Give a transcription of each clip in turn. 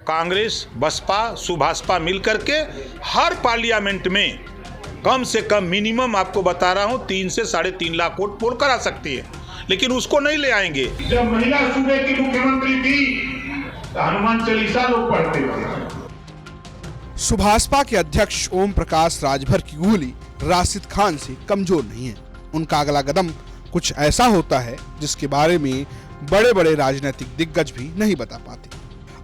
कांग्रेस, बसपा, सुभाषपा मिलकर के हर पार्लियामेंट में कम से कम मिनिमम आपको बता रहा हूं 3 से 3.5 लाख वोट पोल करा सकती है, लेकिन उसको नहीं ले आएंगे। जब महिला सूबे की मुख्यमंत्री थी तो हनुमान चालीसा लोग पढ़ते थे। सुभाषपा के अध्यक्ष ओम प्रकाश राजभर की उंगली राशिद खान से कमजोर नहीं है। उनका अगला कदम कुछ ऐसा होता है जिसके बारे में बड़े बड़े राजनीतिक दिग्गज भी नहीं बता पाते।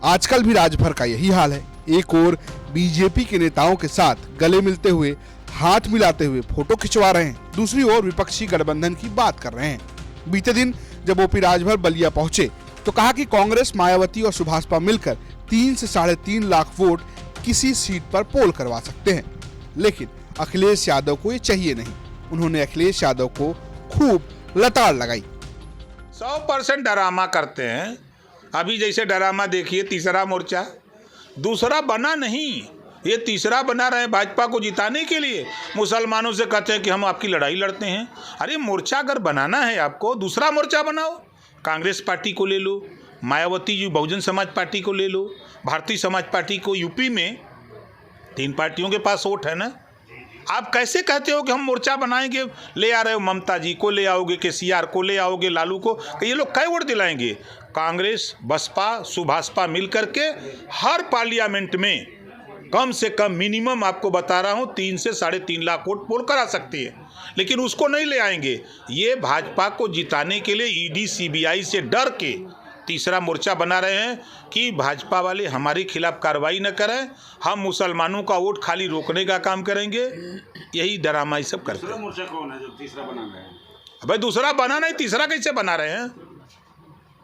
आजकल भी राजभर का यही हाल है। एक ओर बीजेपी के नेताओं के साथ गले मिलते हुए, हाथ मिलाते हुए फोटो खिंचवा रहे हैं, दूसरी ओर विपक्षी गठबंधन की बात कर रहे हैं। बीते दिन जब ओपी राजभर बलिया पहुंचे तो कहा कि कांग्रेस, मायावती और सुभाषपा मिलकर 3 से 3.5 लाख वोट किसी सीट पर पोल करवा सकते हैं, लेकिन अखिलेश यादव को ये चाहिए नहीं। उन्होंने अखिलेश यादव को खूब लताड़ लगाई। 100% ड्रामा करते हैं। अभी जैसे ड्रामा देखिए, तीसरा मोर्चा, दूसरा बना नहीं, ये तीसरा बना रहे भाजपा को जिताने के लिए। मुसलमानों से कहते हैं कि हम आपकी लड़ाई लड़ते हैं। अरे मोर्चा अगर बनाना है आपको, दूसरा मोर्चा बनाओ। कांग्रेस पार्टी को ले लो, मायावती जी बहुजन समाज पार्टी को ले लो, भारतीय समाज पार्टी को। यूपी में 3 पार्टियों के पास वोट है ना। आप कैसे कहते हो कि हम मोर्चा बनाएंगे? ले आ रहे हो ममता जी को, ले आओगे केसीआर को, ले आओगे लालू को, कि ये लोग कै वोट दिलाएंगे? कांग्रेस, बसपा, सुभाषपा मिलकर के हर पार्लियामेंट में कम से कम मिनिमम आपको बता रहा हूं 3 से 3.5 लाख वोट पोल करा सकती है, लेकिन उसको नहीं ले आएंगे। ये भाजपा को जिताने के लिए ईडी, सीबीआई से डर के तीसरा मोर्चा बना रहे हैं कि भाजपा वाले हमारे खिलाफ कार्रवाई न करें, हम मुसलमानों का वोट खाली रोकने का काम करेंगे। यही ड्रामा ये सब करते हैं। मोर्चा कौन है जो तीसरा बना रहे हैं? भाई दूसरा बना नहीं, तीसरा कैसे बना रहे हैं?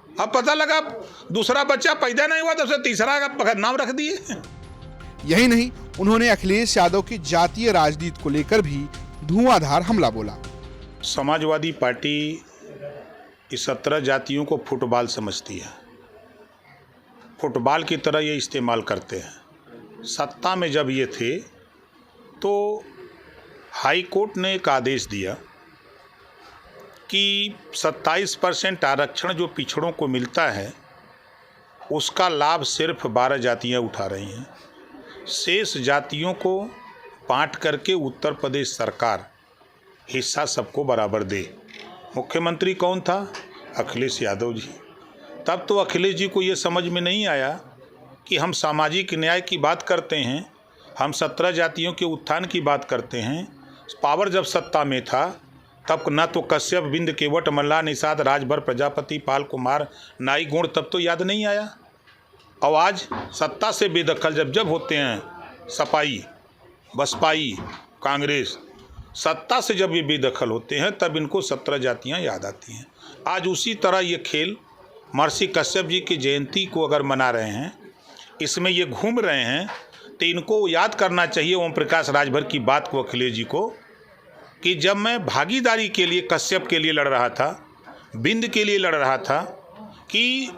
अब पता लगा दूसरा बच्चा पैदा नहीं हुआ तो उसे तीसरा का नाम रख दिए। यही नहीं, उन्होंने अखिलेश यादव की जातीय राजनीति को लेकर भी धुआंधार हमला बोला। समाजवादी पार्टी इस 17 जातियों को फुटबॉल समझती है, फुटबॉल की तरह ये इस्तेमाल करते हैं। सत्ता में जब ये थे तो हाई कोर्ट ने एक आदेश दिया कि 27% आरक्षण जो पिछड़ों को मिलता है उसका लाभ सिर्फ 12 जातियां उठा रही हैं। शेष जातियों को बांट करके उत्तर प्रदेश सरकार हिस्सा सबको बराबर दे। मुख्यमंत्री कौन था? अखिलेश यादव जी। तब तो अखिलेश जी को ये समझ में नहीं आया कि हम सामाजिक न्याय की बात करते हैं, हम 17 जातियों के उत्थान की बात करते हैं। पावर जब सत्ता में था तब न तो कश्यप, बिंद, केवट, मल्ला, निषाद, राजभर, प्रजापति, पाल कुमार, नाई, गुण तब तो याद नहीं आया। और आज सत्ता से बेदखल जब होते हैं सपाई, बसपाई, कांग्रेस, सत्ता से जब ये बेदखल होते हैं तब इनको 17 जातियां याद आती हैं। आज उसी तरह ये खेल महर्षि कश्यप जी की जयंती को अगर मना रहे हैं, इसमें ये घूम रहे हैं, तो इनको याद करना चाहिए ओम प्रकाश राजभर की बात को, अखिलेश जी को, कि जब मैं भागीदारी के लिए कश्यप के लिए लड़ रहा था, बिंद के लिए लड़ रहा था, कि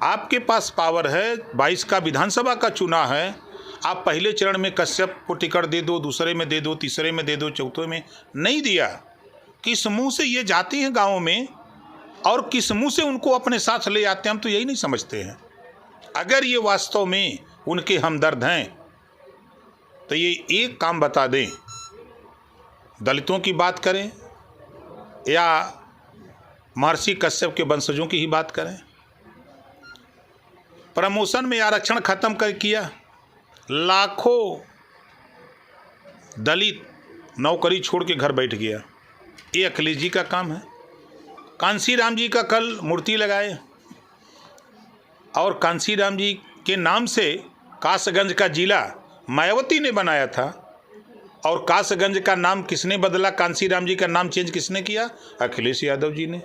आपके पास पावर है, 22 का विधानसभा का चुनाव है, आप पहले चरण में कश्यप को टिकट दे दो, दूसरे में दे दो, तीसरे में दे दो, चौथे में नहीं दिया। किस मुंह से ये जाते हैं गाँव में और किस मुंह से उनको अपने साथ ले आते हैं, हम तो यही नहीं समझते हैं। अगर ये वास्तव में उनके हमदर्द हैं तो ये एक काम बता दें, दलितों की बात करें या महर्षि कश्यप के वंशजों की ही बात करें। प्रमोशन में आरक्षण खत्म कर किया, लाखों दलित नौकरी छोड़ के घर बैठ गया। ये अखिलेश जी का काम है। कांसी राम जी का कल मूर्ति लगाए और कांसी राम जी के नाम से कासगंज का जिला मायावती ने बनाया था, और कासगंज का नाम किसने बदला? कांसी राम जी का नाम चेंज किसने किया? अखिलेश यादव जी ने।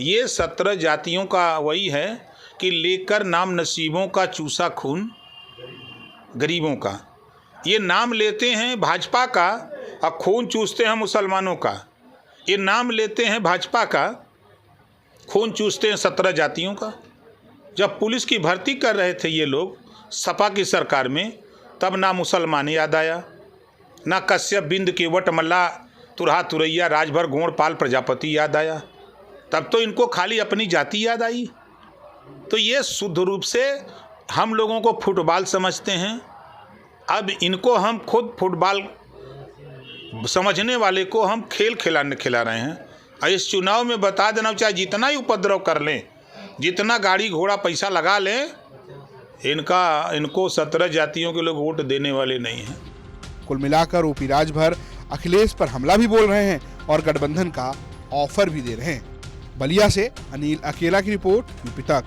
ये 17 जातियों का वही है कि लेकर नाम नसीबों का चूसा खून गरीबों का। ये नाम लेते हैं भाजपा का और खून चूसते हैं मुसलमानों का। ये नाम लेते हैं भाजपा का, खून चूसते हैं 17 जातियों का। जब पुलिस की भर्ती कर रहे थे ये लोग सपा की सरकार में, तब ना मुसलमान याद आया, ना कश्यप, बिंद, केवट, मल्ला, तुरहा, तुरैया, राजभर, गोंड, पाल, प्रजापति याद आया। तब तो इनको खाली अपनी जाति याद आई। तो ये शुद्ध रूप से हम लोगों को फुटबॉल समझते हैं, अब इनको हम खुद फुटबॉल समझने वाले को हम खेल खिला रहे हैं। और इस चुनाव में बता देना, चाहे जितना ही उपद्रव कर लें, जितना गाड़ी घोड़ा पैसा लगा लें, इनको 17 जातियों के लोग वोट देने वाले नहीं हैं। कुल मिलाकर ओपी राजभर अखिलेश पर हमला भी बोल रहे हैं और गठबंधन का ऑफर भी दे रहे हैं। बलिया से अनिल अकेला की रिपोर्ट, यूपी तक।